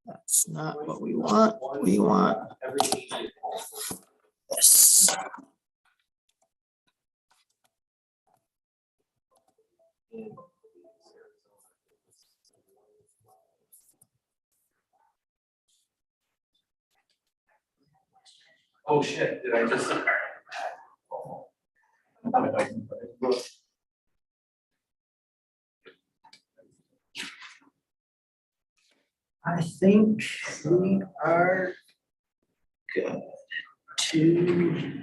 That's not what we want. We want this. Oh shit, did I just? I think we are good to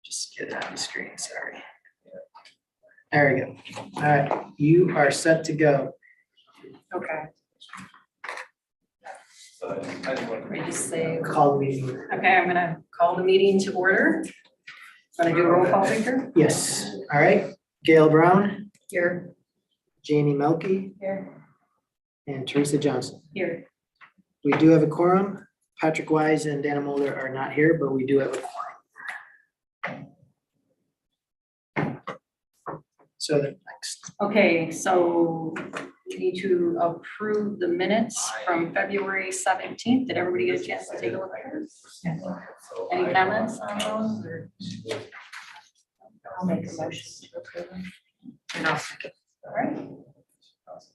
just get it on the screen, sorry. There we go. All right, you are set to go. Okay, we just say, Call the meeting. okay, I'm gonna call the meeting to order. Gonna do a roll call, Victor? Yes, all right. Gail Brown, Here. Jamie Melky, Here. and Teresa Johnson. Here. We do have a quorum. Patrick Wise and Dana Mulder are not here, but we do have a quorum. So the next, Okay, so we need to approve the minutes from February 17th. Did everybody get a chance to take a look at those? Any comments on those or? I'll make a motion to approve them. And I'll second. All right.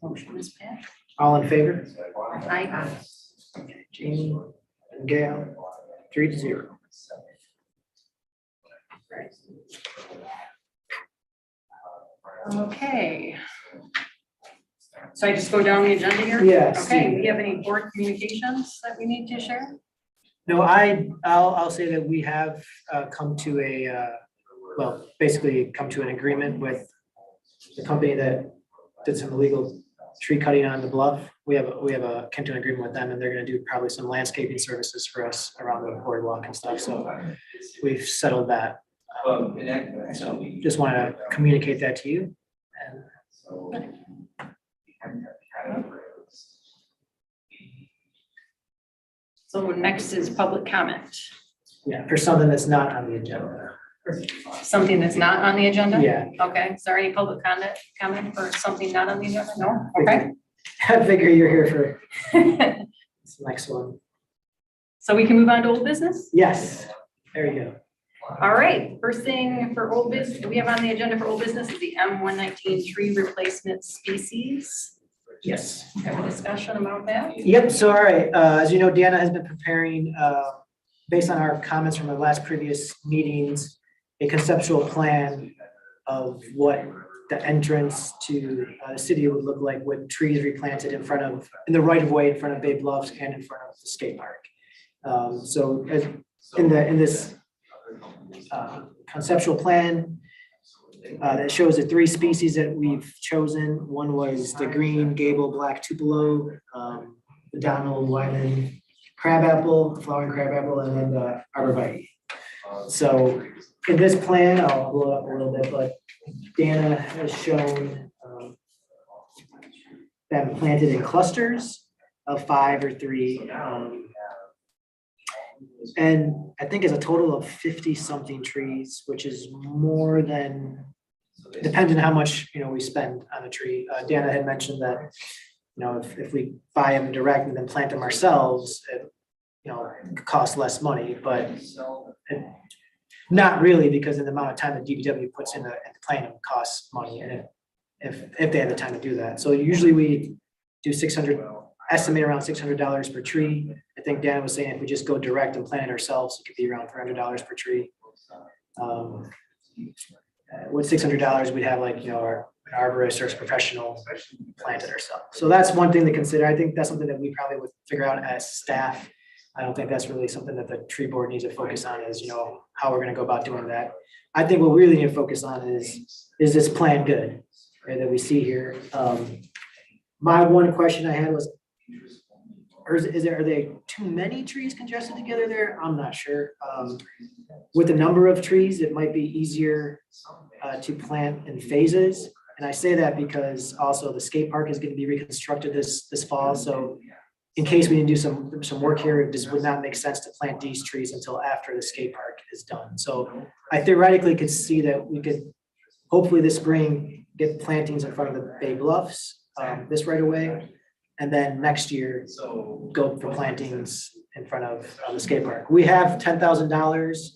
Motion is passed. all in favor? Aye. Okay, Jamie and Gail, 3-0. Okay. So I just go down the agenda here? Yes. Okay, do you have any board communications that we need to share? No, I'll say that we have come to a, well, basically come to an agreement with the company that did some illegal tree cutting on the bluff. We have came to an agreement with them, and they're gonna do probably some landscaping services for us around the boardwalk and stuff, so we've settled that. So just wanna communicate that to you. And So next is public comment. yeah, for something that's not on the agenda. Something that's not on the agenda? Yeah. Okay, is there any public comment for something not on the agenda? No? Okay. I figure you're here for this next one. So we can move on to old business? Yes, there you go. All right, first thing for old business, we have on the agenda for old business is the M119 tree replacement species. Yes. Have a discussion about that? Yep, so all right, as you know, Deanna has been preparing, based on our comments from the last previous meetings, a conceptual plan of what the entrance to the city would look like with trees replanted in the right of way in front of Bay Bluffs and in front of the skate park. So as in this conceptual plan, that shows the 3 species that we've chosen. One was the green gable black tupelo, the Donald Wyman crabapple, flowering crabapple, and then the arborvitae. So in this plan, I'll blow it up a little bit, but Dana has shown them planted in clusters of 5 or 3. And I think it's a total of 50-something trees, which is more than, depends on how much, we spend on a tree. Dana had mentioned that, if we buy them direct and then plant them ourselves, it costs less money, but not really, because in the amount of time that DPW puts into planting them costs money, and if they have the time to do that. So usually we do estimate around $600 per tree. I think Dan was saying if we just go direct and plant it ourselves, it could be around $400 per tree. With $600, we'd have an arborist or a professional plant it ourselves. So that's one thing to consider. I think that's something that we probably would figure out as staff. I don't think that's really something that the tree board needs to focus on is, how we're gonna go about doing that. I think what we really need to focus on is this plan good, right, that we see here? My one question I had was, are they too many trees congested together there? I'm not sure. With the number of trees, it might be easier to plant in phases. And I say that because also the skate park is going to be reconstructed this fall. So in case we need to do some work here, it just would not make sense to plant these trees until after the skate park is done. So I theoretically could see that we could hopefully this spring get plantings in front of the Bay Bluffs, this right away. And then next year, So. go for plantings in front of the skate park. We have $10,000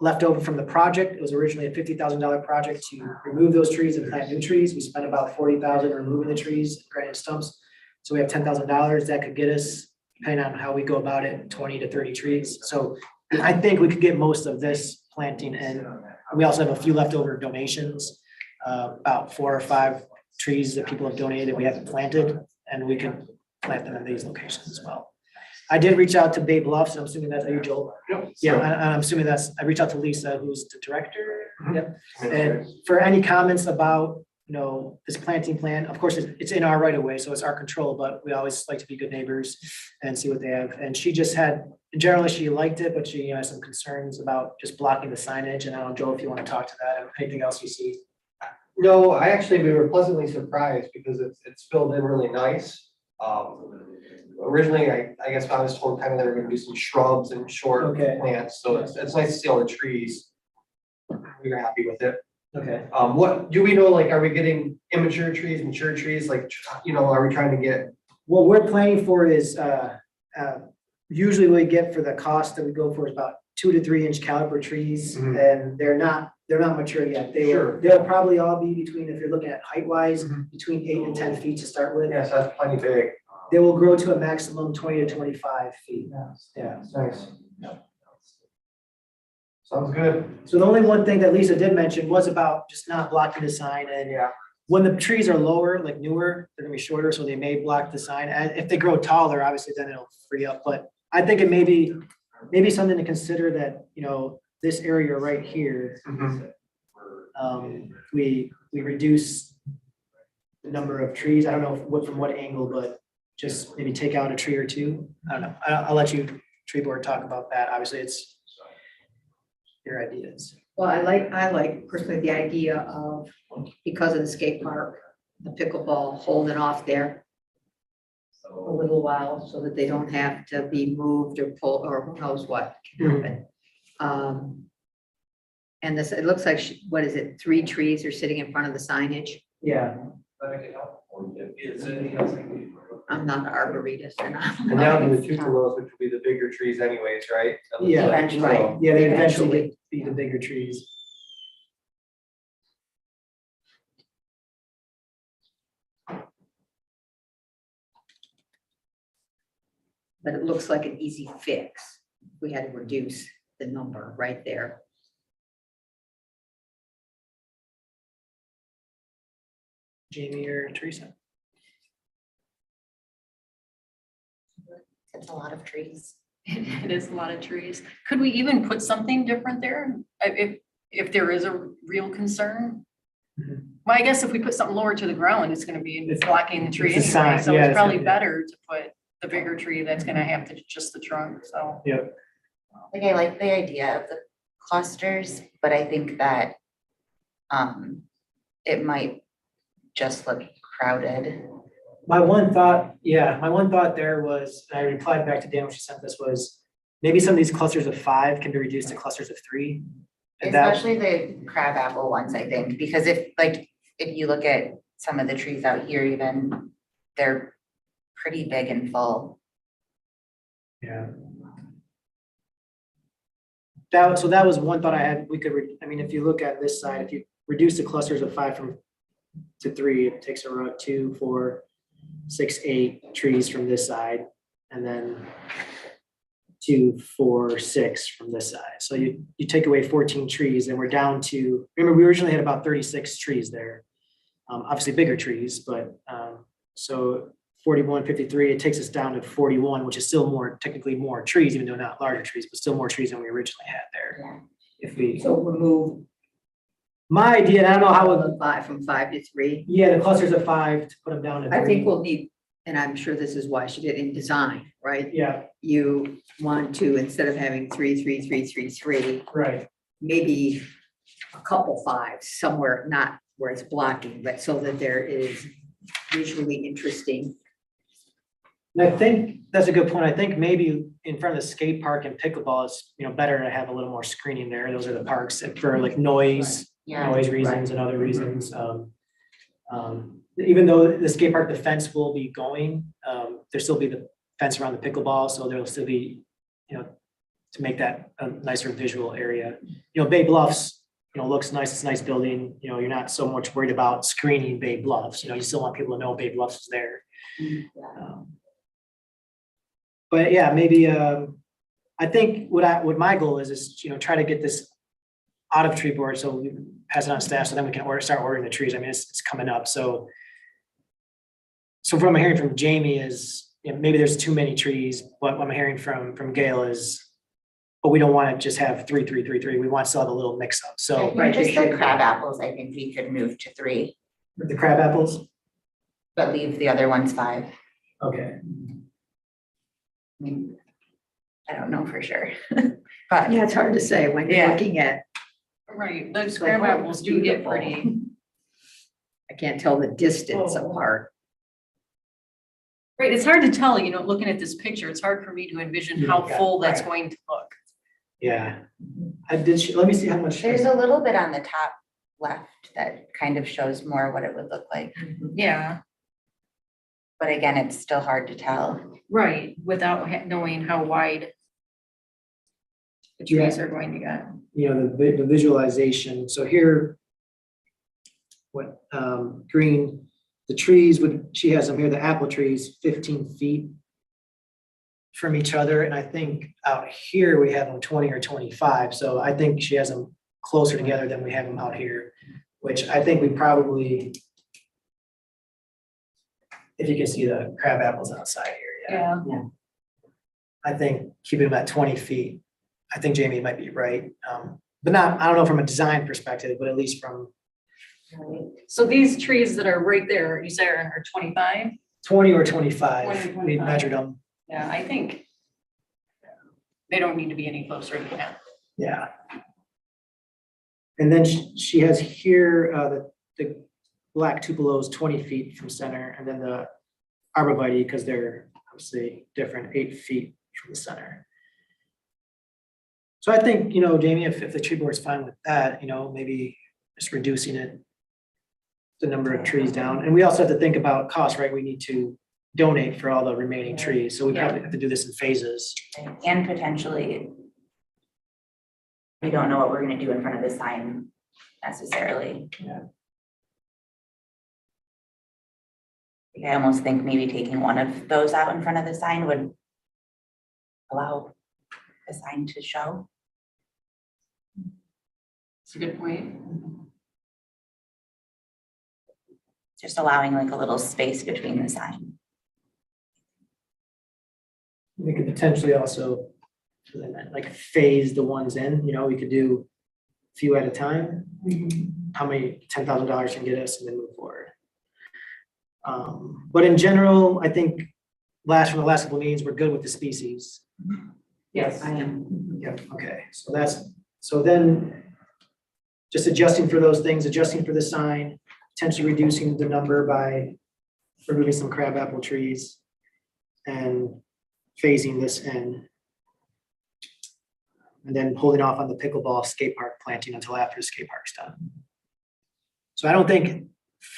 left over from the project. It was originally a $50,000 project to remove those trees and plant new trees. We spent about $40,000 removing the trees, granite stumps. So we have $10,000 that could get us, depending on how we go about it, 20 to 30 trees. So I think we could get most of this planting in. We also have a few leftover donations, about 4 or 5 trees that people have donated, we haven't planted, and we can plant them in these locations as well. I did reach out to Bay Bluffs, I'm assuming that's you, Joel. Yep. Yeah, I'm assuming I reached out to Lisa, who's the director. Mhm. Yep. And for any comments about, this planting plan, of course, it's in our right of way, so it's our control, but we always like to be good neighbors and see what they have. And she just generally, she liked it, but she has some concerns about just blocking the signage. And I don't know, Joel, if you want to talk to that, or anything else you see. No, we were pleasantly surprised because it's filled in really nice. Originally, I guess I was told kind of they were gonna do some shrubs and short Okay. plants, so it's nice to see all the trees. We were happy with it. Okay. What, do we know, like, are we getting immature trees, mature trees, like, are we trying to get? What we're planning for is, usually what we get for the cost that we go for is about 2 to 3 inch caliber trees, Mhm. and they're not mature yet. Sure. They'll probably all be between, if you're looking at height wise, Mhm. between 8 and 10 feet to start with. Yes, that's plenty big. They will grow to a maximum 20 to 25 feet. Yeah. Nice. Sounds good. So the only one thing that Lisa did mention was about just not blocking the sign, and Yeah. when the trees are lower, like newer, they're gonna be shorter, so they may block the sign. And if they grow taller, obviously then it'll free up, but I think it may be something to consider that, this area right here, Mhm. we reduce the number of trees. I don't know from what angle, but just maybe take out a tree or two. I don't know. I'll let you, tree board, talk about that. Obviously, it's your ideas. Well, I like personally the idea of, because of the skate park, the pickleball holding off there a little while so that they don't have to be moved or pulled, or who knows what can happen. And this, it looks like, what is it, 3 trees are sitting in front of the signage? Yeah. Is there anything else I can do? I'm not an arborist and I'm. And down to the tuberose, which would be the bigger trees anyways, right? Yeah. Eventually. Right. Yeah, they eventually Eventually. be the bigger trees. But it looks like an easy fix. We had to reduce the number right there. Jamie or Teresa? It's a lot of trees. It is a lot of trees. Could we even put something different there? If there is a real concern? Mhm. Well, I guess if we put something lower to the ground, it's gonna be blocking the tree It's a anyway, sign, so yeah, it's it's probably gonna be- better to put the bigger tree that's gonna have to, just the trunk, so. Like I like the idea of the clusters, but I think that it might just look crowded. My one thought there was, and I replied back to Dan when she sent this, was maybe some of these clusters of 5 can be reduced to clusters of 3. And that, Especially the crabapple ones, I think, because if you look at some of the trees out here even, they're pretty big and full. yeah. That was one thought I had. We could, if you look at this side, if you reduce the clusters of 5 to 3, it takes around 2, 4, 6, 8 trees from this side, and then 2, 4, 6 from this side. So you take away 14 trees, and we're down to, remember, we originally had about 36 trees there. Obviously bigger trees, but so 41, 53, it takes us down to 41, which is still technically more trees, even though not larger trees, but still more trees than we originally had there. Yeah. If we, So remove my idea, and I don't know how, the 5 from 5 to 3. yeah, the clusters of 5 to put them down to 3. I think we'll need, and I'm sure this is why she did in design, right? Yeah, You want to, instead of having 3, 3, 3, 3, 3, right. maybe a couple 5s somewhere, not where it's blocking, but so that there is visually interesting And I think that's a good point. I think maybe in front of the skate park and pickleball, it's, better to have a little more screening there. Those are the parks that for like noise reasons and other reasons. Even though the skate park, the fence will be going, there'll still be the fence around the pickleball, so there'll still be, to make that a nicer visual area. Bay Bluffs, looks nice, it's a nice building, you're not so much worried about screening Bay Bluffs, you still want people to know Bay Bluffs is there. But yeah, maybe, I think what my goal is, try to get this out of tree board, so we pass it on staff, so then we can start ordering the trees. I mean, it's coming up, so. So what I'm hearing from Jamie is, maybe there's too many trees, but what I'm hearing from Gail is, but we don't want to just have 3, 3, 3, 3. We want to still have a little mix up. So Right, Just they the should. crab apples, I think we could move to 3, the crab apples, but leave the other ones 5. okay. I mean, I don't know for sure. But Yeah, it's hard to say when you're Yeah. looking at, Right, those It's like, crab oh, apples do get beautiful. pretty. I can't tell the distance Oh. apart. Right, it's hard to tell, looking at this picture, it's hard for me to envision how Yeah, full that's right. going to look. Yeah. Let me see how much. there's a little bit on the top left that kind of shows more what it would look like. Yeah, But again, it's still hard to tell. right, without knowing how wide the trees are going to get. The visualization. So here, green, the trees she has them here, the apple trees, 15 feet from each other. And I think out here we have them 20 or 25. So I think she has them closer together than we have them out here, which I think we probably, if you can see the crab apples outside here, yeah. I think keeping them at 20 feet, I think Jamie might be right. But I don't know from a design perspective, but at least from So these trees that are right there, you say are 25? 20 or 25, 20, we 25. measured them, Yeah, I think they don't need to be any closer than that. yeah. And then she has here, the black tupelos 20 feet from center, and then the arborvitae, because they're obviously different, 8 feet from the center. So I think, Jamie, if the tree board's fine with that, maybe just reducing it, the number of trees down. And we also have to think about cost, right? We need to donate for all the remaining trees. So we probably have to do this in phases. And potentially, we don't know what we're gonna do in front of the sign necessarily. Yeah. I almost think maybe taking one of those out in front of the sign would allow the sign to show. It's a good point. Just allowing like a little space between the sign. We could potentially also like phase the ones in, we could do a few at a time. How many $10,000 can get us and then move forward. But in general, I think from the last couple of meetings, we're good with the species. Yes. I am. Yep, okay, so then just adjusting for those things, adjusting for the sign, potentially reducing the number by removing some crabapple trees and phasing this in. And then holding off on the pickleball skate park planting until after the skate park's done. So I don't think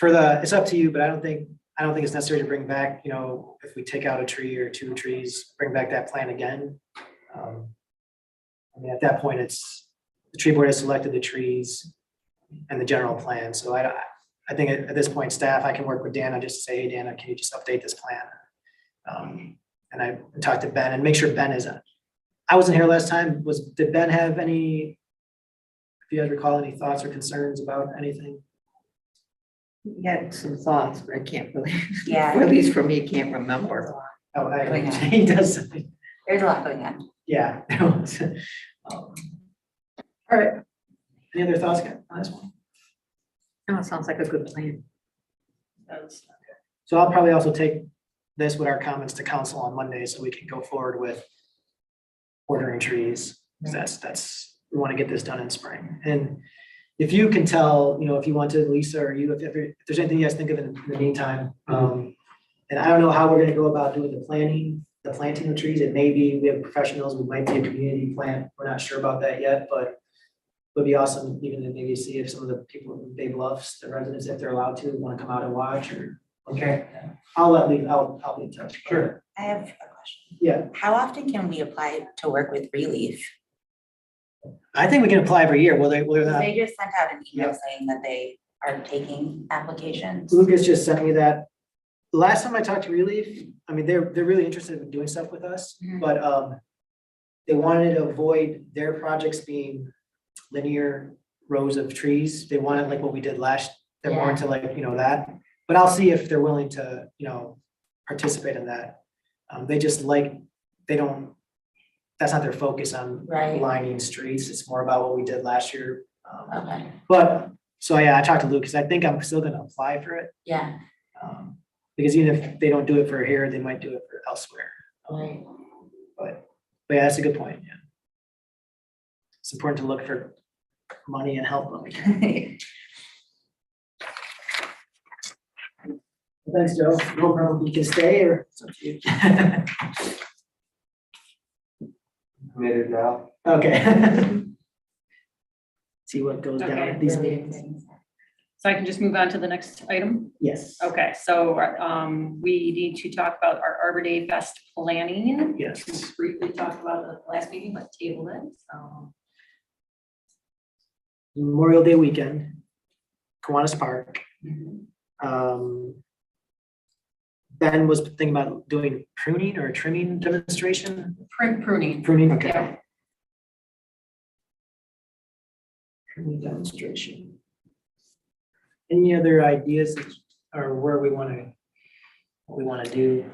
it's up to you, but I don't think it's necessary to bring back, if we take out a tree or 2 trees, bring back that plan again. I mean, at that point, the tree board has selected the trees and the general plan. So I think at this point, staff, I can work with Dana just to say, hey, Dana, can you just update this plan? And I talked to Ben and make sure Ben is, I wasn't here last time. Did Ben have if you guys recall any thoughts or concerns about anything? He had some thoughts, but I can't really, Yeah. at least for me, can't remember. Oh, Yeah. he does. There's a lot going on. Yeah. All right. Any other thoughts on this one? No, it sounds like a good plan. So I'll probably also take this with our comments to council on Monday so we can go forward with ordering trees. 'Cause we want to get this done in spring. And if you can tell, if you want to, Lisa or you, if there's anything you guys think of in the meantime, And I don't know how we're gonna go about doing the planting of trees. It may be, we have professionals, we might be a community plant, we're not sure about that yet, but it would be awesome even to maybe see if some of the people in Bay Bluffs, the residents, if they're allowed to, wanna come out and watch or. Okay, I'll be in touch. sure. I have a question. Yeah, How often can we apply to work with Relief? I think we can apply every year, whether not. They just sent out an email saying that they are taking applications. Lucas just sent me that. Last time I talked to Relief, I mean, they're really interested in doing stuff with us, Mhm. but they wanted to avoid their projects being linear rows of trees. They wanted like what we did they're more Yeah. into like, that. But I'll see if they're willing to, participate in that. They just that's not their focus on Right. lining streets. It's more about what we did last year. Okay, But, so yeah, I talked to Lucas. I think I'm still gonna apply for it. yeah, Because even if they don't do it for here, they might do it for elsewhere. right. But yeah, that's a good point, yeah. It's important to look for money and help them. Thanks, Joe. No problem. You can stay or it's up to you. Committed now. Okay. See what goes down Okay. at these meetings. So I can just move on to the next item? Yes. Okay, so we need to talk about our Arbor Day Fest planning. Yes. We briefly talked about it at the last meeting, but tabled it, so. Memorial Day weekend, Kiwanis Park. Ben was thinking about doing pruning or trimming demonstration. Pruning. Pruning, okay. Yeah. Pruning demonstration. Any other ideas or where what we wanna do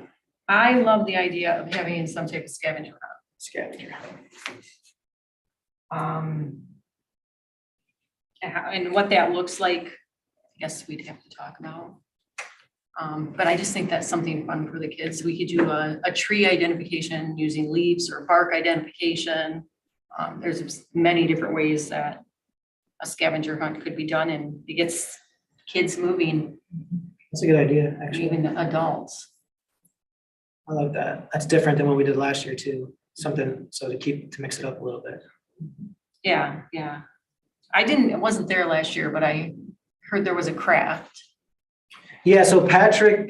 I love the idea of having some type of scavenger hunt. scavenger? And what that looks like, I guess we'd have to talk about. But I just think that's something fun for the kids. We could do a tree identification using leaves or bark identification. There's many different ways that a scavenger hunt could be done, and it gets kids moving, That's a good idea, and actually. even adults. I like that. That's different than what we did last year too. Something, so to mix it up a little bit. Yeah, yeah. I wasn't there last year, but I heard there was a craft. Yeah, so Patrick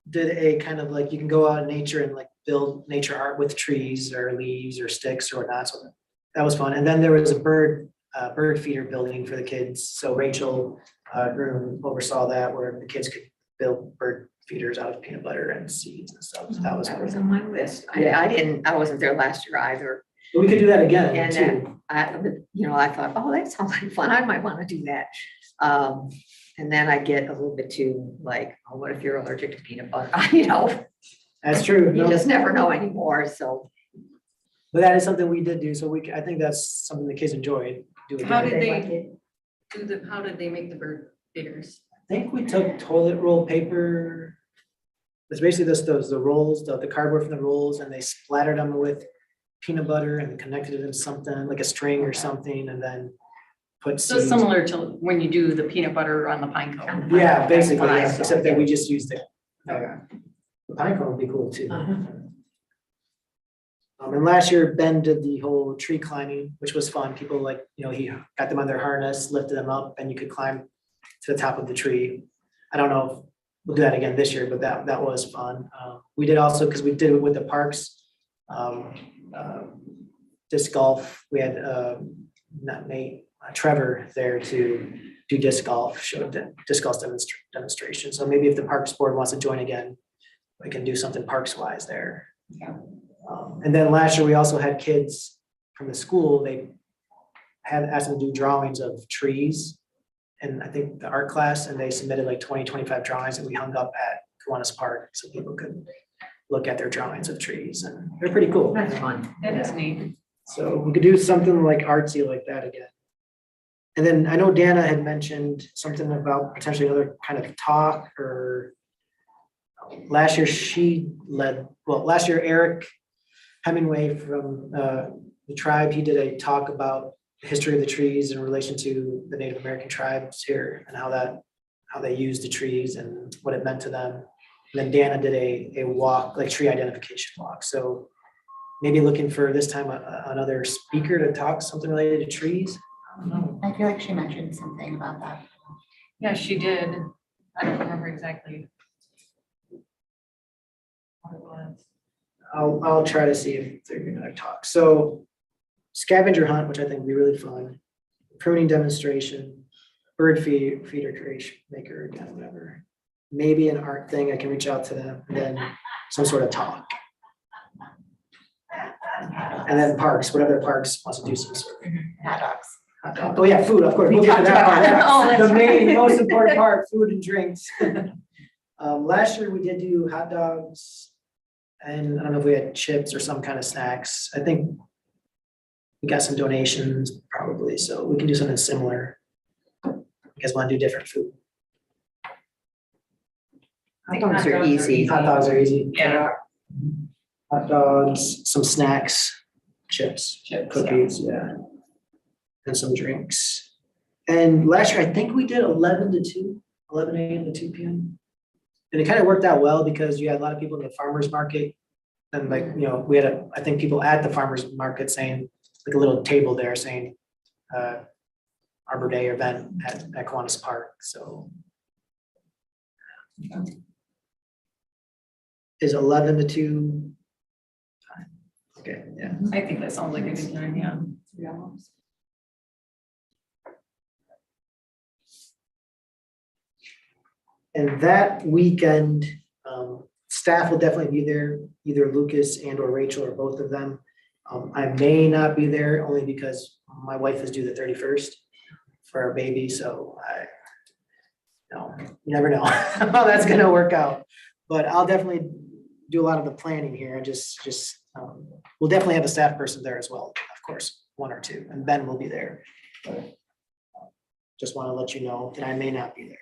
did a kind of like, you can go out in nature and like build nature art with trees or leaves or sticks or whatnot. So that was fun. And then there was a bird feeder building for the kids. So Rachel Groom oversaw that, where the kids could build bird feeders out of peanut butter and seeds and stuff. So that was That was cool. on my list. I wasn't there last year either. But we could do that again And too. I thought, oh, that sounds like fun. I might want to do that. And then I get a little bit too like, oh, what if you're allergic to peanut butter? That's true. You No, just never know anymore. So. but that is something we did do. So I think that's something the kids enjoyed doing. How I did like it. how did they make the bird feeders? think we took toilet roll paper. It's basically the rolls, the cardboard from the rolls, and they splattered them with peanut butter and connected it in something like a string or something, and then put So seeds. similar to when you do the peanut butter on the pine cone. Yeah, basically, That's what I yeah, saw, except that yeah. we just used the pine cone would be cool too. And last year Ben did the whole tree climbing, which was fun. People like, he got them on their harness, lifted them up, and you could climb to the top of the tree. I don't know if we'll do that again this year, but that was fun. We did also, because we did it with the parks, disc golf. We had not Nate, Trevor there to do disc golf, showed the disc golf demonstration. So maybe if the Parks Board wants to join again, we can do something parks wise there. Yeah. And then last year, we also had kids from the school, they had asked them to do drawings of trees. And I think the art class, and they submitted like 20, 25 drawings that we hung up at Kiwanis Park, so people could look at their drawings of trees, and they're pretty cool. That's fun. That is neat. So we could do something like artsy like that again. And then I know Dana had mentioned something about potentially another kind of talk, or last year Eric Hemingway from the tribe, he did a talk about the history of the trees in relation to the Native American tribes here and how they use the trees and what it meant to them. Then Dana did a walk, like tree identification walk. So maybe looking for this time another speaker to talk something related to trees. I don't know. I feel like she mentioned something about that. Yeah, she did. I don't remember exactly what it was. I'll try to see if they're gonna talk. So scavenger hunt, which I think would be really fun, pruning demonstration, bird feeder creation, maker, again, whatever. Maybe an art thing, I can reach out to them, and then some sort of talk. And then parks, whatever parks wants to do some sort of. Hot dogs. hot dog. Oh, yeah, food, of course. We'll get to that part. That's the main, most important part, food and drinks. Last year we did do hot dogs, and I don't know if we had chips or some kind of snacks. I think we got some donations probably, so we can do something similar. You guys want to do different food? Hot dogs are easy. Hot dogs are easy. Yeah. Hot dogs, some snacks, chips, cookies, yeah. And some drinks. And last year, I think we did 11 to 2, 11 a.m. to 2 p.m. And it kind of worked out well because you had a lot of people in the farmer's market. And like, you know, we had, I think people at the farmer's market saying, like a little table there saying, Arbor Day event at Kiwanis Park, so. Is 11 to 2? Okay, yeah. I think that sounds like a good time, yeah. And that weekend, staff will definitely be there, either Lucas and or Rachel or both of them. I may not be there only because my wife is due the 31st for our baby, so you never know how that's gonna work out. But I'll definitely do a lot of the planning here and we'll definitely have a staff person there as well, of course, 1 or 2, and Ben will be there. But just want to let you know that I may not be there.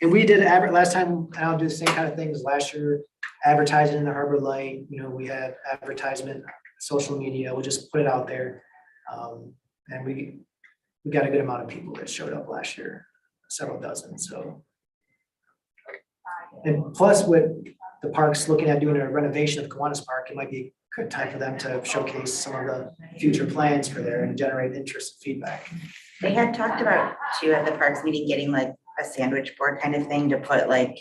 And we did last time, and I'll do the same kind of things last year, advertising in the Harbor Light, you know, we had advertisement, social media, we'll just put it out there. And we got a good amount of people that showed up last year, several dozen, so. And plus with the parks looking at doing a renovation of Kiwanis Park, it might be a good time for them to showcase some of the future plans for there and generate interest and feedback. They had talked about too at the parks meeting, getting like a sandwich board kind of thing to put like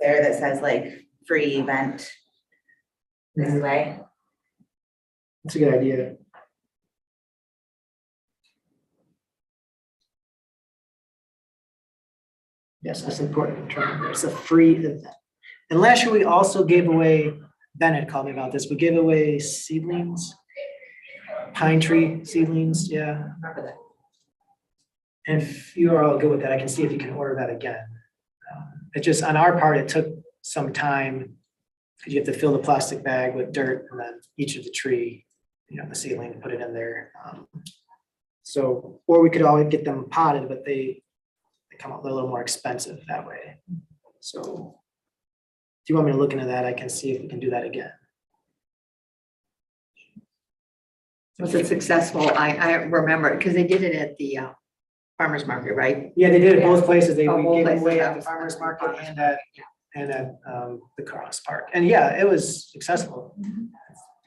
there that says like free event this way. That's a good idea. Yes, that's important. It's a free event. And last year we also gave away, Bennett called me about this, we gave away seedlings, pine tree seedlings, yeah. Remember that. And if you are all good with that, I can see if you can order that again. It just, on our part, it took some time because you have to fill the plastic bag with dirt and then each of the tree, you know, the seedling, put it in there. So, or we could always get them potted, but they come out a little more expensive that way. So if you want me to look into that, I can see if we can do that again. Was it successful? I remember it because they did it at the farmer's market, right? Yeah, they did it both places. We Oh, both gave places, away that at the was- farmer's market and at the Kiwanis Park. And yeah, it was successful.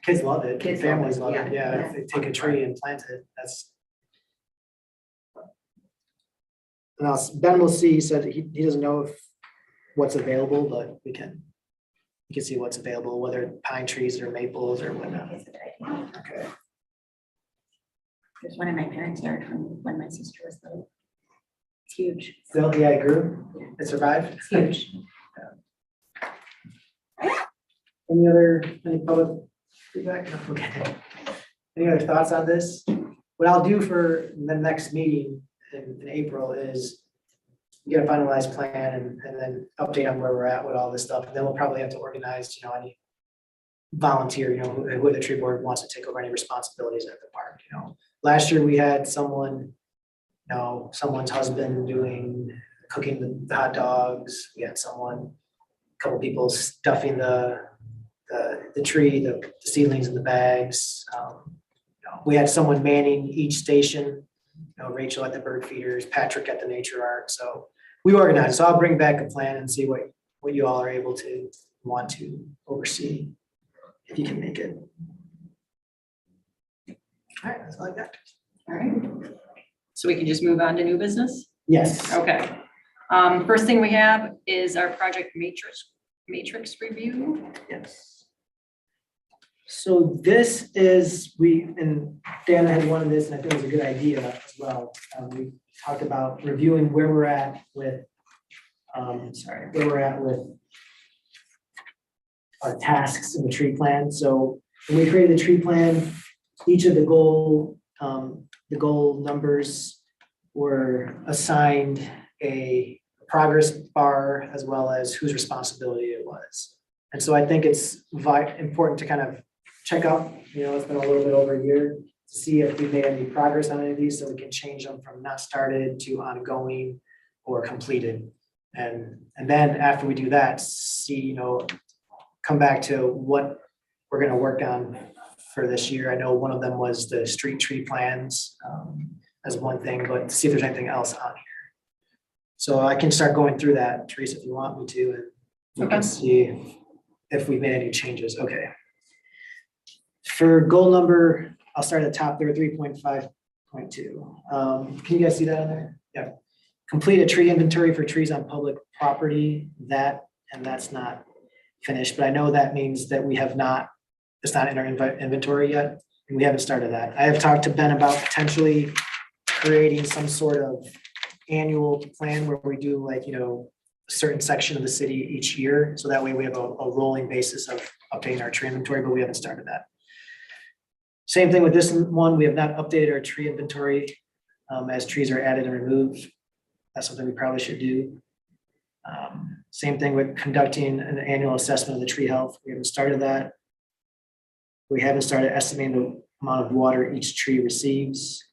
Kids love it. Kids love Families it, love it. yeah. Yeah, if they take a tree and plant it, that's. Now, Ben will see, he said he doesn't know if what's available, but we can see what's available, whether pine trees or maples or whatnot. It's a good idea. Okay. There's one in my parents' yard from when my sister was little. It's huge. Still, yeah, it grew. It survived. It's huge. Any public feedback? No, okay. Any other thoughts on this? What I'll do for the next meeting in April is get a finalized plan and then update on where we're at with all this stuff. And then we'll probably have to organize, you know, any volunteer, you know, who the tree board wants to take over any responsibilities at the park, you know. Last year we had someone, you know, someone's husband cooking the hot dogs. We had a couple people stuffing the tree, the seedlings in the bags. We had someone manning each station, you know, Rachel at the bird feeders, Patrick at the nature art. So we organize, so I'll bring back a plan and see what you all are able to, want to oversee, if you can make it. All right, that's all I got. All right. So we can just move on to new business? Yes. Okay. First thing we have is our project matrix review. Yes. So this is, and Dana had wanted this, and I think it was a good idea as well. We talked about reviewing where we're at with, our tasks in the tree plan. So when we created the tree plan, each of the goal numbers were assigned a progress bar as well as whose responsibility it was. And so I think it's important to kind of check out, it's been a little bit over a year, to see if we made any progress on any of these, so we can change them from not started to ongoing or completed. And then after we do that, see, come back to what we're gonna work on for this year. I know one of them was the street tree plans as one thing, but see if there's anything else on here. So I can start going through that, Teresa, if you want me to, and we Okay. can see if we made any changes. Okay. For goal number, I'll start at the top there, 3.5.2. Can you guys see that on there? Yeah. Complete a tree inventory for trees on public property. That's not finished, but I know that means that we have not, it's not in our inventory yet, and we haven't started that. I have talked to Ben about potentially creating some sort of annual plan where we do a certain section of the city each year. So that way we have a rolling basis of updating our tree inventory, but we haven't started that. Same thing with this one. We have not updated our tree inventory as trees are added and removed. That's something we probably should do. Same thing with conducting an annual assessment of the tree health. We haven't started that. We haven't started estimating the amount of water each tree receives.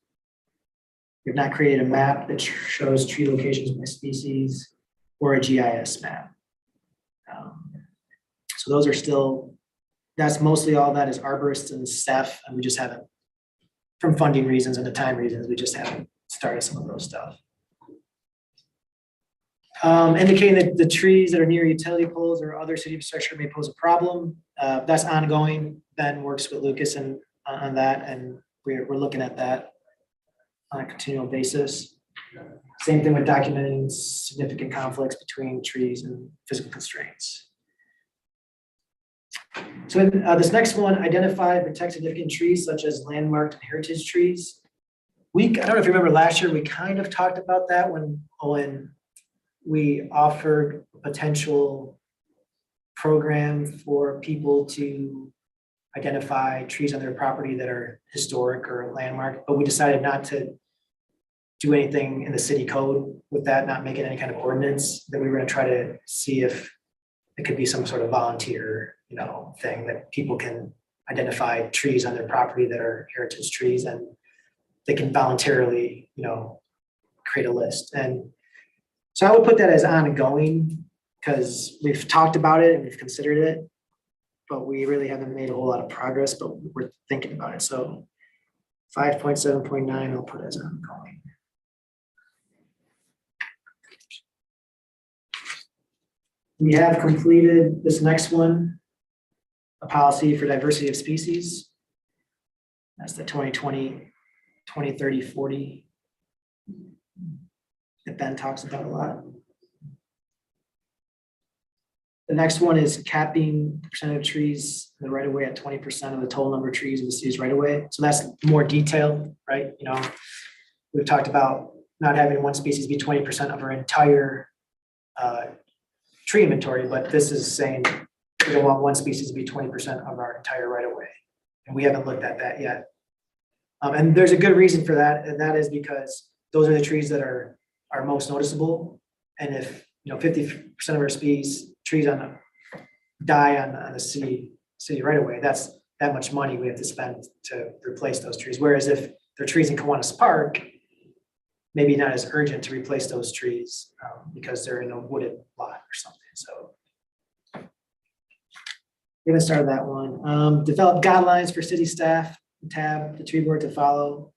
We have not created a map that shows tree locations by species or a GIS map. So those are still, that's mostly all that is arborists and staff, and we just haven't, from funding reasons and the time reasons, we just haven't started some of those stuff. Indicating that the trees that are near utility poles or other city infrastructure may pose a problem. That's ongoing. Ben works with Lucas on that, and we're looking at that on a continual basis. Same thing with documenting significant conflicts between trees and physical constraints. So this next one, identify and protect significant trees such as landmarked and heritage trees. I don't know if you remember last year, we kind of talked about that when we offered a potential program for people to identify trees on their property that are historic or landmark, but we decided not to do anything in the city code with that, not making any kind of ordinance, that we were gonna try to see if it could be some sort of volunteer, thing that people can identify trees on their property that are heritage trees, and they can voluntarily, create a list. And so I would put that as ongoing, because we've talked about it and we've considered it, but we really haven't made a whole lot of progress, but we're thinking about it. So 5.7.9, I'll put as ongoing. We have completed this next one, a policy for diversity of species. That's the 2020, 2030, 40 that Ben talks about a lot. The next one is capping the percentage of trees in the right of way at 20% of the total number of trees in the city's right of way. So that's more detailed, right? We've talked about not having one species be 20% of our entire tree inventory, but this is saying we don't want one species to be 20% of our entire right of way. And we haven't looked at that yet. And there's a good reason for that. And that is because those are the trees that are most noticeable. And if 50% of our trees die on the city right away, that's that much money we have to spend to replace those trees. Whereas if they're trees in Kiwanis Park, maybe not as urgent to replace those trees because they're in a wooded lot or something. So we haven't started that one. Develop guidelines for city staff, tab the tree board to follow,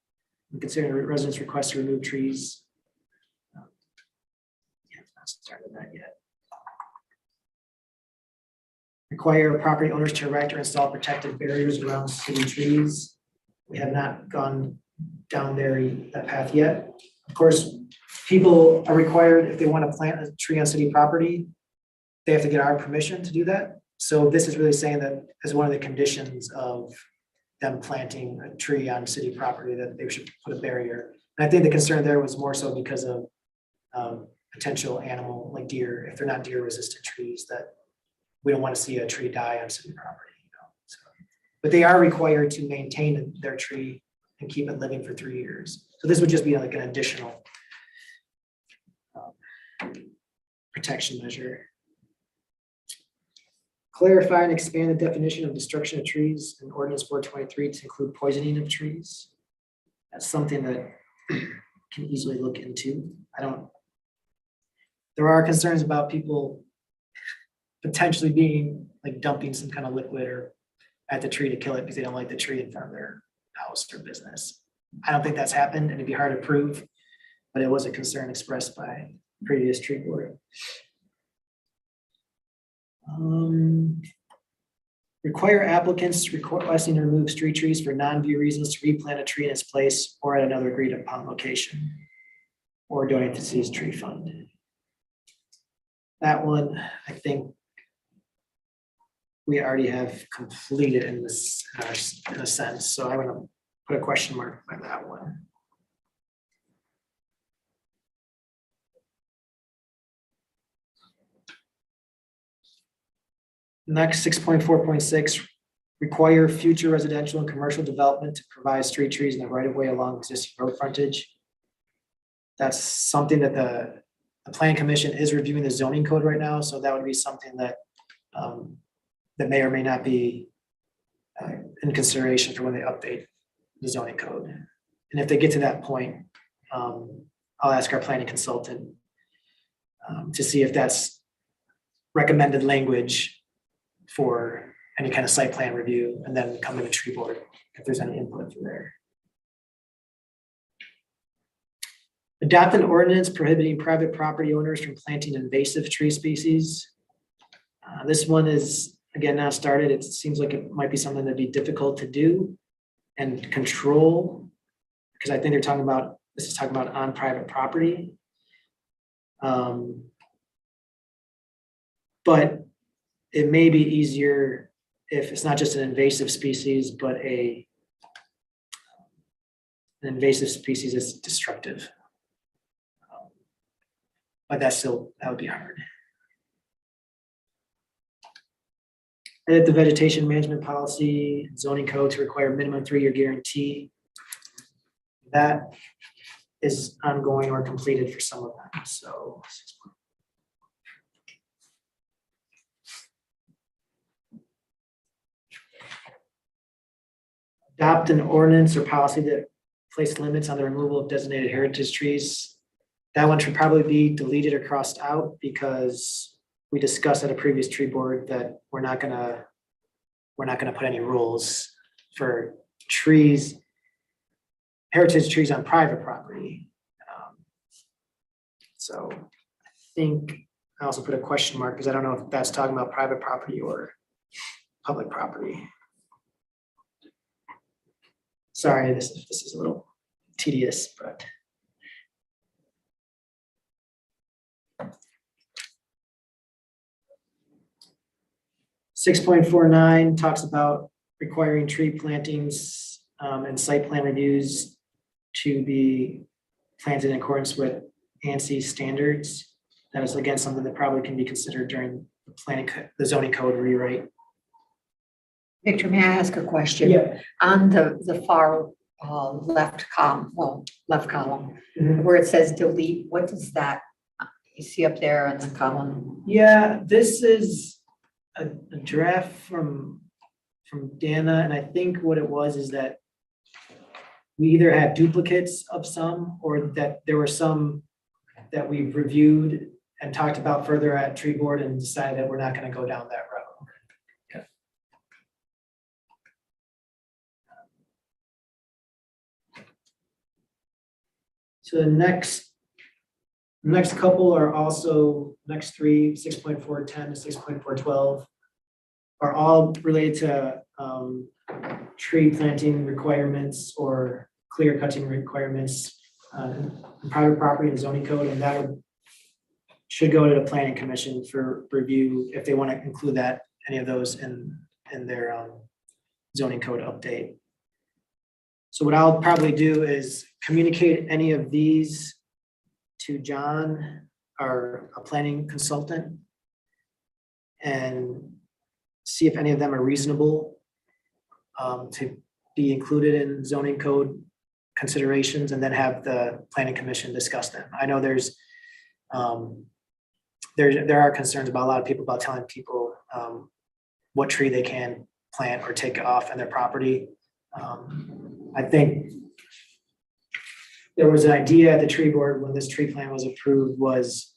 and consider residents' requests to remove trees. not started that yet. Require property owners to erect or install protective barriers around city trees. We have not gone down that path yet. Of course, people are required, if they want to plant a tree on city property, they have to get our permission to do that. So this is really saying that as one of the conditions of them planting a tree on city property, that they should put a barrier. And I think the concern there was more so because of potential animal like deer, if they're not deer resistant trees, that we don't want to see a tree die on city property, you know, so. But they are required to maintain their tree and keep it living for 3 years. So this would just be like an additional protection measure. Clarify and expand the definition of destruction of trees in ordinance 423 to include poisoning of trees. That's something that can easily look into. There are concerns about people potentially being like dumping some kind of liquid or at the tree to kill it because they don't like the tree in front of their house or business. I don't think that's happened and it'd be hard to prove, but it was a concern expressed by previous tree board. Require applicants requesting to remove street trees for non-view reasons to replant a tree in its place or at another agreed upon location, or donate to city's tree fund. That one, I think we already have completed in this, in a sense, so I'm gonna put a question mark by that one. Next, 6.4.6, require future residential and commercial development to provide street trees in the right of way along existing road frontage. That's something that the planning commission is reviewing the zoning code right now, so that would be something that that may or may not be in consideration for when they update the zoning code. And if they get to that point, I'll ask our planning consultant to see if that's recommended language for any kind of site plan review, and then come to the tree board if there's any input from there. Adopt an ordinance prohibiting private property owners from planting invasive tree species. This one is, again, not started. It seems like it might be something that'd be difficult to do and control, because I think this is talking about on private property. But it may be easier if it's not just an invasive species, but an invasive species is destructive. But that would be hard. Edit the vegetation management policy, zoning code to require minimum 3-year guarantee. That is ongoing or completed for some of them, so. Adopt an ordinance or policy that place limits on the removal of designated heritage trees. That one should probably be deleted or crossed out because we discussed at a previous tree board that we're not gonna put any rules for trees, heritage trees on private property. So I think I also put a question mark because I don't know if that's talking about private property or public property. Sorry, this is a little tedious, but. (6.49) talks about requiring tree plantings and site plan reviews to be planted in accordance with ANSI standards. That is again something that probably can be considered during the zoning code rewrite. Victor, may I ask a question? Yeah. On the far left column, Mhm. where it says delete, what does that, you see up there on the column? Yeah, this is a draft from Dana, and I think what it was is that we either had duplicates of some, or that there were some that we've reviewed and talked about further at tree board and decided that we're not gonna go down that road. So the next Next couple are also, next three, 6.410 to 6.412, are all related to tree planting requirements or clear cutting requirements in private property and zoning code, and that should go to the planning commission for review if they want to include that, any of those in their zoning code update. So what I'll probably do is communicate any of these to John, our planning consultant, and see if any of them are reasonable to be included in zoning code considerations, and then have the planning commission discuss them. I know there are concerns about a lot of people about telling people what tree they can plant or take off on their property. I think there was an idea at the tree board when this tree plan was approved was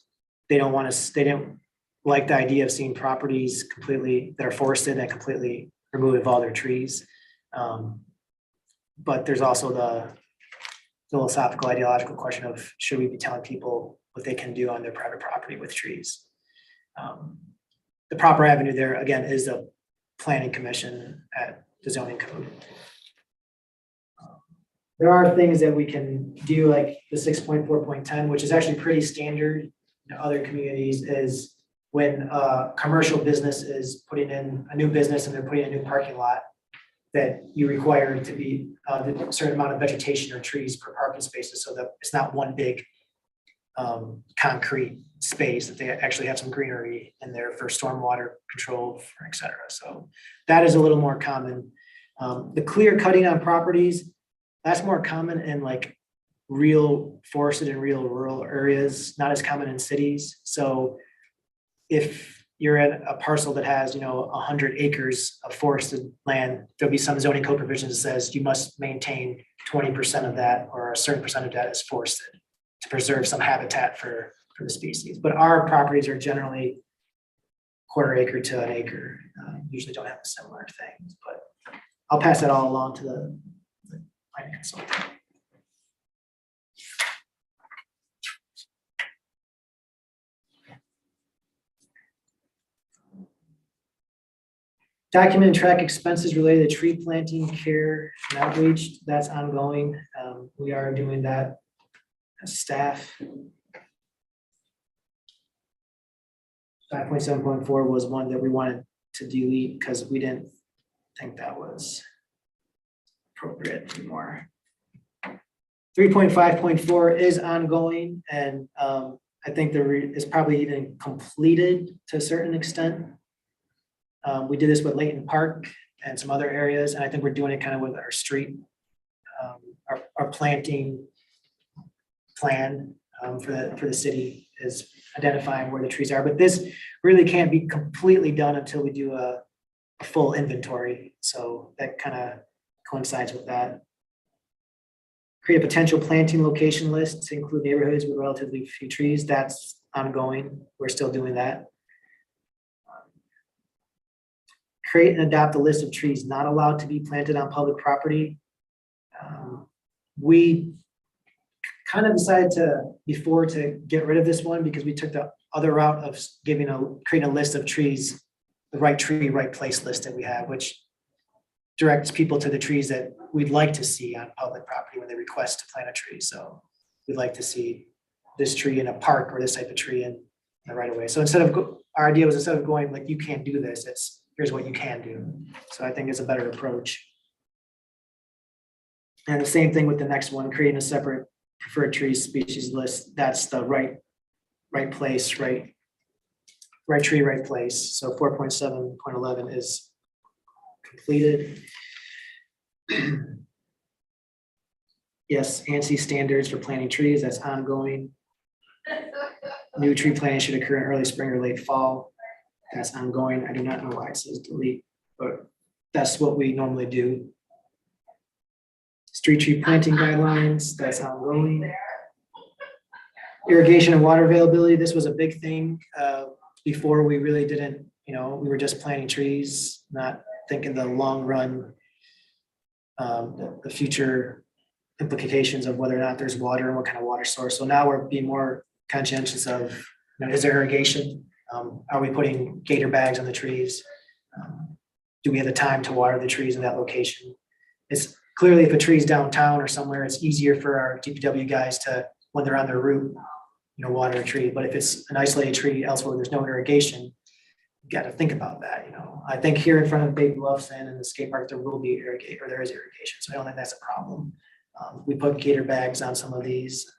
they didn't like the idea of seeing properties completely that are forested and completely removed of all their trees. But there's also the philosophical, ideological question of should we be telling people what they can do on their private property with trees? The proper avenue there, again, is the planning commission at the zoning code. There are things that we can do, like the 6.4.10, which is actually pretty standard in other communities, is when a commercial business is putting in a new business and they're putting in a new parking lot, that you require it to be a certain amount of vegetation or trees per parking spaces, so that it's not one big concrete space, that they actually have some greenery in there for stormwater control, et cetera. So that is a little more common. The clear cutting on properties, that's more common in like real forested and real rural areas, not as common in cities. So if you're at a parcel that has, 100 acres of forested land, there'll be some zoning code provisions that says you must maintain 20% of that, or a certain percent of that is forested to preserve some habitat for the species. But our properties are generally quarter acre to an acre, usually don't have similar things, but I'll pass that all along to the planning consultant. Document and track expenses related to tree planting, care, and outreach. That's ongoing. We are doing that as staff. 5.7.4 was one that we wanted to delete because we didn't think that was appropriate anymore. 3.5.4 is ongoing, and I think is probably even completed to a certain extent. We did this with Layton Park and some other areas, and I think we're doing it kind of with our street, our planting plan for the city is identifying where the trees are. But this really can't be completely done until we do a full inventory. So that kind of coincides with that. Create a potential planting location list to include neighborhoods with relatively few trees. That's ongoing. We're still doing that. Create and adopt a list of trees not allowed to be planted on public property. We kind of decided before to get rid of this one because we took the other route of creating a list of trees, the right tree, right place list that we have, which directs people to the trees that we'd like to see on public property when they request to plant a tree. So we'd like to see this tree in a park or this type of tree in the right of way. So our idea was instead of going like, you can't do this, it's here's what you can do. So I think it's a better approach. And the same thing with the next one, creating a separate preferred tree species list. That's the right place, right tree, right place. So 4.7.11 is completed. Yes, ANSI standards for planting trees, that's ongoing. New tree planting should occur in early spring or late fall. That's ongoing. I do not know why it says delete, but that's what we normally do. Street tree planting guidelines, that's ongoing. Irrigation and water availability, this was a big thing before. We really didn't, we were just planting trees, not thinking the long run, the future implications of whether or not there's water and what kind of water source. So now we're being more conscientious of, is there irrigation? Are we putting gator bags on the trees? Do we have the time to water the trees in that location? It's clearly if a tree's downtown or somewhere, it's easier for our DPW guys to, when they're on their route, water a tree. But if it's an isolated tree elsewhere, there's no irrigation, you got to think about that. I think here in front of Big Bluffs and in the skate park, there will be irrigation, or there is irrigation. So I don't think that's a problem. We put gator bags on some of these.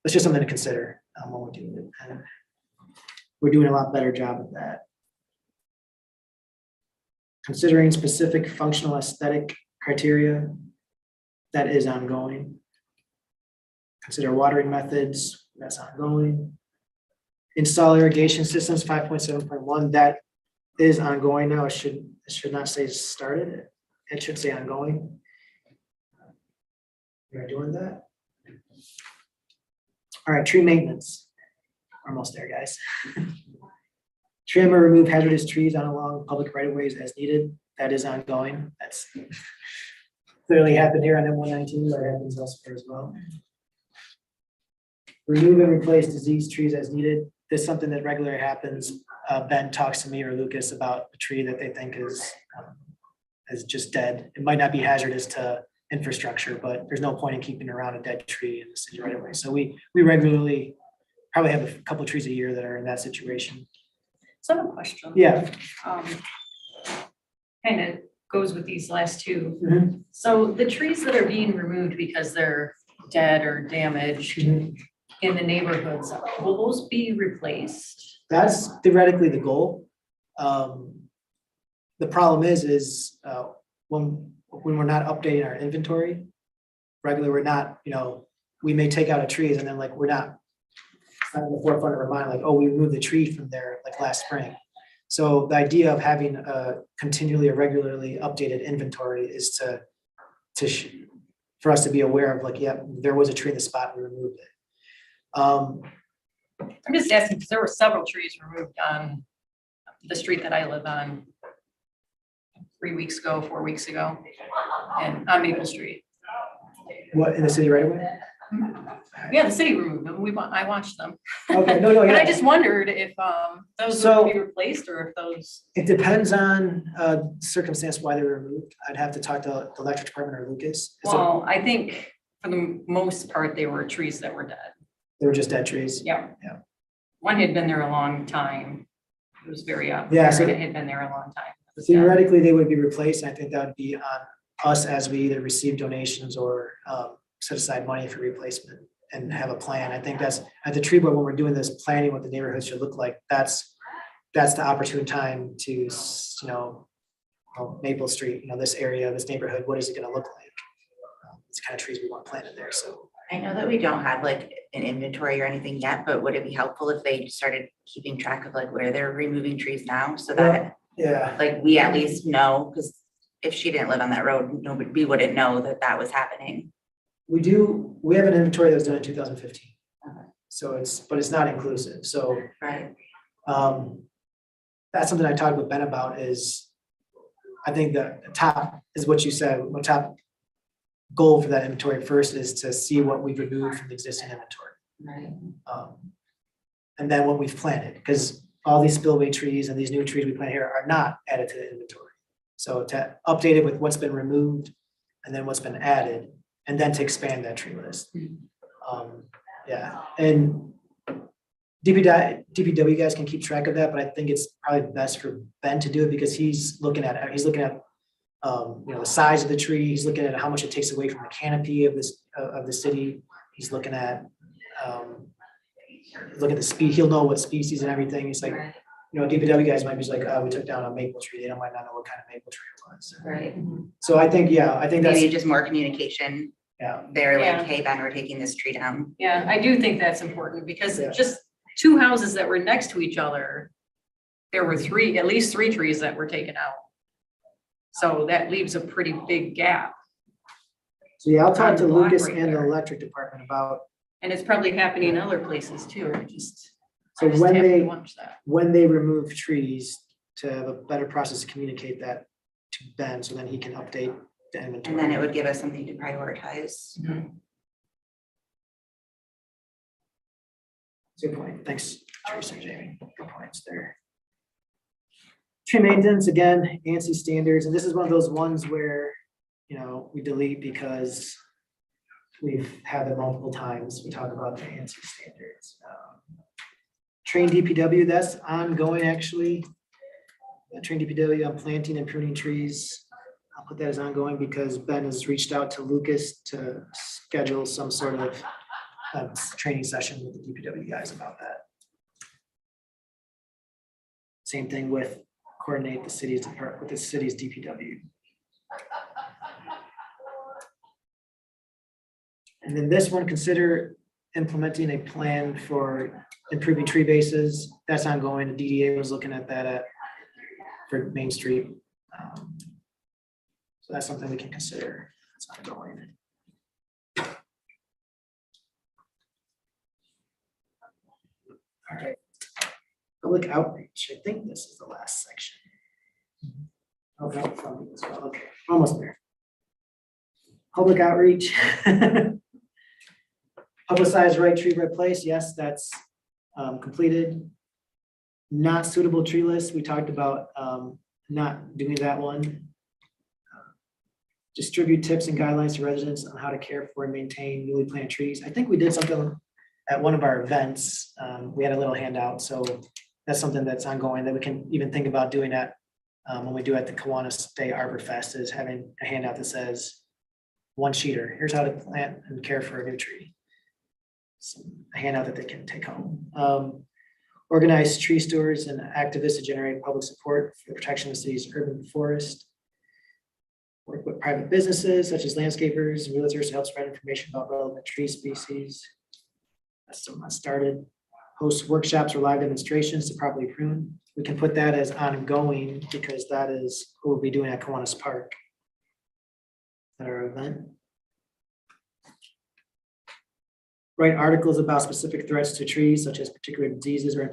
It's just something to consider when we're doing it. And we're doing a lot better job of that. Considering specific functional aesthetic criteria, that is ongoing. Consider watering methods, that's ongoing. Install irrigation systems, 5.7.1, that is ongoing now. It should not say started. It should say ongoing. We're doing that. All right, tree maintenance. Almost there, guys. Trim or remove hazardous trees on along public right of ways as needed. That is ongoing. That's clearly happened here on M119, but it happens elsewhere as well. Remove and replace diseased trees as needed. This is something that regularly happens. Ben talks to me or Lucas about a tree that they think is just dead. It might not be hazardous to infrastructure, but there's no point in keeping around a dead tree in the city right away. So we regularly probably have a couple of trees a year that are in that situation. So I have a question. Yeah. Kind of goes with these last two. Mhm. So the trees that are being removed because they're dead or damaged in the neighborhoods, will those be replaced? That's theoretically the goal. The problem is when we're not updating our inventory, regularly, we're not, we may take out a trees and then we're not in the forefront of our mind, like, oh, we removed the tree from there like last spring. So the idea of having a continually or regularly updated inventory is for us to be aware of yeah, there was a tree in the spot, we removed it. I'm just asking because there were several trees removed on the street that I live on 4 weeks ago, and on Maple Street. What, in the city right away? Yeah, the city removed them. I watched them. Okay, no, But I yeah. just wondered if those So- would be replaced or if those. It depends on circumstance why they were removed. I'd have to talk to the electric department or Lucas. Well, I think for the most part, they were trees that were dead. They were just dead trees. Yeah. Yeah. One had been there a long time. It was very Yeah, apparent so- it had been there a long time. It was dead. Theoretically, they would be replaced. And I think that would be on us as we either receive donations or set aside money for replacement and have a plan. I think that's at the tree board when we're doing this planning, what the neighborhood should look like. That's the opportune time to, Maple Street, this area, this neighborhood, what is it going to look like? It's kind of trees we want planted there. So I know that we don't have an inventory or anything yet, but would it be helpful if they started keeping track of where they're removing trees now so that yeah. we at least know, because if she didn't live on that road, we wouldn't know that was happening. We have an inventory that was done in 2015. Okay. So but it's not inclusive. So Right. that's something I talked with Ben about is I think the top is what you said, the top goal for that inventory first is to see what we've removed from the existing inventory. Right. And then what we've planted, because all these spillway trees and these new trees we plant here are not added to the inventory. So to update it with what's been removed and then what's been added, and then to expand that tree list. Yeah, and DPW guys can keep track of that, but I think it's probably best for Ben to do it because he's looking at the size of the tree. He's looking at how much it takes away from the canopy of the city. He's looking at the speed. He'll know what species and everything. It's like, DPW guys might be just like, oh, we took down a maple tree. They might not know what kind of maple tree it was. Right. So I think that's, Maybe just more communication. yeah. They're Yeah. hey, Ben, we're taking this tree down. Yeah, I do think that's important because Yeah. just two houses that were next to each other, there were at least three trees that were taken out. So that leaves a pretty big gap. So yeah, I'll talk On to the block Lucas right and the there. electric department about, And it's probably happening in other places too. I just so have when to watch that. they remove trees, to have a better process to communicate that to Ben, so then he can update the inventory. And then it would give us something to prioritize. Good point. Thanks, Teresa and Jamie. Good points there. Tree maintenance, again, ANSI standards, and this is one of those ones where, you know, we delete because we've had them multiple times. We talk about the ANSI standards. Train DPW, that's ongoing, actually. Train DPW on planting and pruning trees. I'll put that as ongoing because Ben has reached out to Lucas to schedule some sort of training session with the DPW guys about that. Same thing with coordinate the city's department with the city's DPW. And then this one, consider implementing a plan for improving tree bases. That's ongoing. The DDA was looking at that for Main Street. So that's something we can consider. It's ongoing. All right. Public outreach. I think this is the last section. Okay, okay, almost there. Public outreach. Publicize right tree, right place. Yes, that's completed. Not suitable tree list. We talked about not doing that one. Distribute tips and guidelines to residents on how to care for and maintain newly planted trees. I think we did something at one of our events. We had a little handout, so that's something that's ongoing that we can even think about doing at when we do at the Kiwanis Day Arbor Fest, is having a handout that says one sheeter, here's how to plant and care for a new tree. So a handout that they can take home. Organize tree stewards and activists to generate public support for the protection of the city's urban forest. Work with private businesses such as landscapers and realtors to help spread information about relevant tree species. That's something that started. Host workshops or live demonstrations to properly prune. We can put that as ongoing because that is what we'll be doing at Kiwanis Park at our event. Write articles about specific threats to trees, such as particular diseases or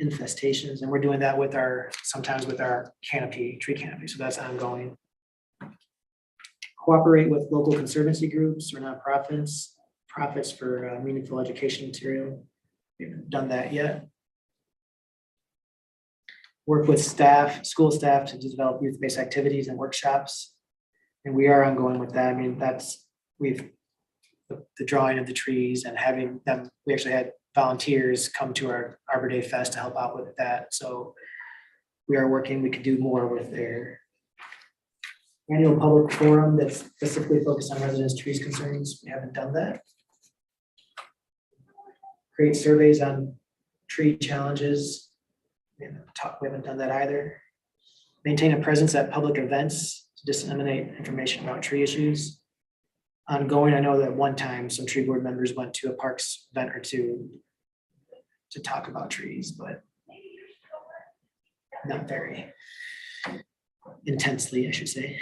infestations, and we're doing that with sometimes with our canopy, tree canopy, so that's ongoing. Cooperate with local conservancy groups or nonprofits, profits for meaningful education material. We haven't done that yet. Work with staff, school staff to develop youth-based activities and workshops. And we are ongoing with that. I mean, the drawing of the trees and having them, we actually had volunteers come to our Arbor Day Fest to help out with that. So we are working, we could do more with their annual public forum that's specifically focused on residents' trees concerns. We haven't done that. Create surveys on tree challenges. We haven't done that either. Maintain a presence at public events to disseminate information about tree issues. Ongoing, I know that one time some tree board members went to a parks event or two to talk about trees, but not very intensely, I should say.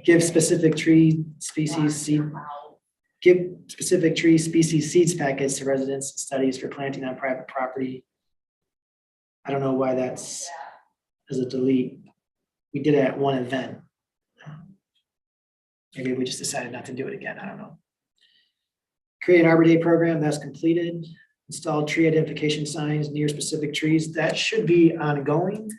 Give specific tree species seeds packets to residents and studies for planting on private property. I don't know why that's as a delete. We did it at one event. Maybe we just decided not to do it again. I don't know. Create an Arbor Day program, that's completed. Install tree identification signs near specific trees. That should be ongoing.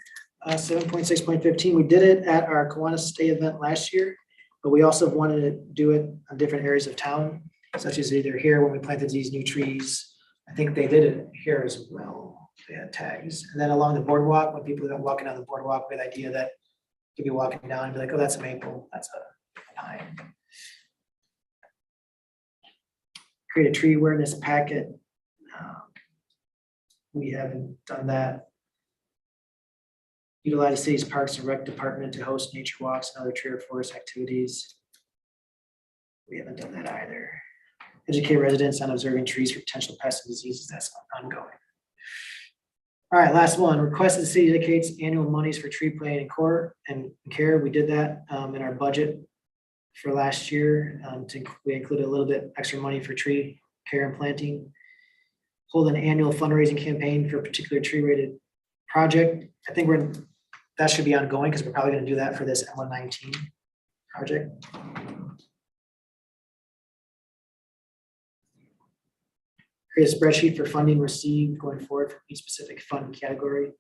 7.6.15, we did it at our Kiwanis Day event last year, but we also wanted to do it on different areas of town, such as either here when we planted these new trees. I think they did it here as well. They had tags. And then along the boardwalk, when people are walking down the boardwalk, with the idea that you'd be walking down and be like, oh, that's a maple, that's a pine. Create a tree awareness packet. We haven't done that. Utilize the city's Parks and Rec department to host nature walks and other tree or forest activities. We haven't done that either. Educate residents on observing trees for potential pests and diseases. That's ongoing. All right, last one. Request that the city dedicates annual monies for tree planting and care. We did that in our budget for last year. We included a little bit extra money for tree care and planting. Hold an annual fundraising campaign for a particular tree-rated project. I think that should be ongoing because we're probably going to do that for this M119 project. create a spreadsheet for funding received going forward for each specific fund category.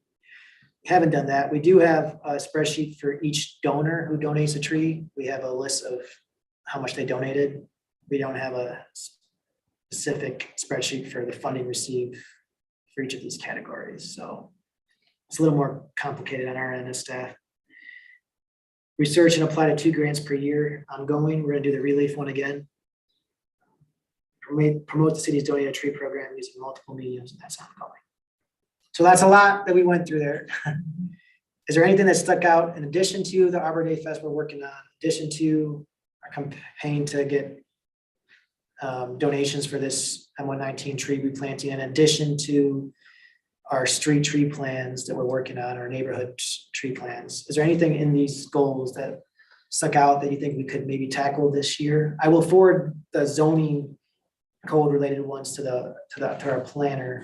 Haven't done that. We do have a spreadsheet for each donor who donates a tree. We have a list of how much they donated. We don't have a specific spreadsheet for the funding received for each of these categories, so it's a little more complicated on our end as staff. Research and apply to 2 grants per year ongoing. We're gonna do the relief one again. Promote the city's donated tree program using multiple mediums, and that's ongoing. So that's a lot that we went through there. Is there anything that stuck out in addition to the Arbor Day Fest we're working on, in addition to our campaign to get donations for this M119 tree replanting, in addition to our street tree plans that we're working on, our neighborhood tree plans? Is there anything in these goals that stuck out that you think we could maybe tackle this year? I will forward the zoning code related ones to our planner